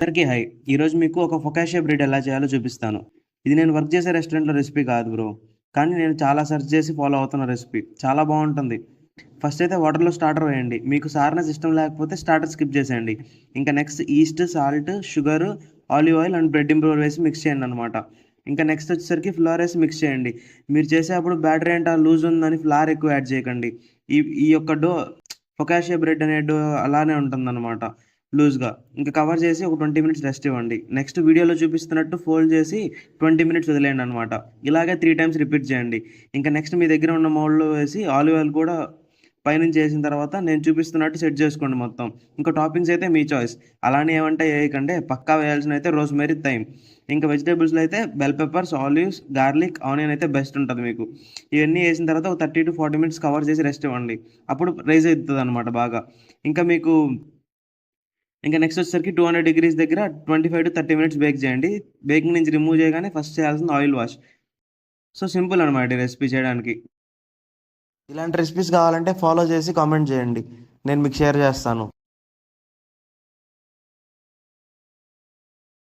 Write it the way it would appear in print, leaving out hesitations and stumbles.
అందరికీ హై. ఈరోజు మీకు ఒక ఫొకాషియా బ్రెడ్ ఎలా చేయాలో చూపిస్తాను. ఇది నేను వర్క్ చేసే రెస్టారెంట్‌లో రెసిపీ కాదు బ్రో. కానీ నేను చాలా సెర్చ్ చేసి ఫాలో అవుతున్న రెసిపీ. చాలా బావుంటుంది. ఫస్ట్ అయితే వాటర్‌లో స్టార్టర్ వేయండి. మీకు సార్‌నెస్ ఇష్టం లేకపోతే స్టార్టర్ స్కిప్ చేసేయండి. ఇంకా next east, salt, sugar, olive oil and bread ఇంప్రూవర్ వేసి మిక్స్ చేయండనమాట. ఇంకా నెక్స్ట్ వచ్చేసరికి ఫ్లోర్ వేసి మిక్స్ చేయండి. మీరు చేసేటప్పుడు బ్యాటర్ ఏంటా లూజ్ ఉందని ఫ్లార్ ఎక్కువ యాడ్ చేయకండి. ఈ ఈ యొక్క ఫొకాషియా బ్రెడ్ అనే అలానే ఉంటుందన్నమాట లూజ్‌గా. ఇంకా కవర్ చేసి ఒక 20 మినిట్స్ రెస్ట్ ఇవ్వండి. నెక్స్ట్ వీడియోలో చూపిస్తున్నట్టు ఫోల్డ్ చేసి 20 మినిట్స్ వదిలేయండి అనమాట. ఇలాగే 3 టైమ్స్ రిపీట్ చేయండి. ఇంకా నెక్స్ట్ మీ దగ్గర ఉన్న మౌల్డ్‌లో వేసి ఆలివ్ ఆయిల్ కూడా పైనుంచి వేసిన తర్వాత నేను చూపిస్తున్నట్టు సెట్ చేసుకోండి మొత్తం. ఇంకా టాపింగ్స్ అయితే మీ చాయిస్. అలానే ఏమంటే వేయకండి. పక్కా వేయాల్సినవి అయితే రోస్‌మెరీ, థైమ్. ఇంకా వెజిటబుల్స్‌లో అయితే bell peppers, olives, garlic, onion అయితే బెస్ట్ ఉంటుంది మీకు. ఇవన్నీ వేసిన తర్వాత ఒక 30-40 మినిట్స్ కవర్ చేసి రెస్ట్ ఇవ్వండి. అప్పుడు రైస్ అవుతుందన్నమాట బాగా. ఇంకా మీకు ఇంకా నెక్స్ట్ వచ్చేసరికి 200 డిగ్రీస్ దగ్గర 25-30 మినిట్స్ బేక్ చేయండి. బేకింగ్ నుంచి రిమూవ్ చేయగానే ఫస్ట్ చేయాల్సింది ఆయిల్ వాష్. సో సింపుల్ అనమాట ఈ రెసిపీ చేయడానికి. ఇలాంటి రెసిపీస్ కావాలంటే ఫాలో చేసి కామెంట్ చేయండి. నేను మీకు షేర్ చేస్తాను.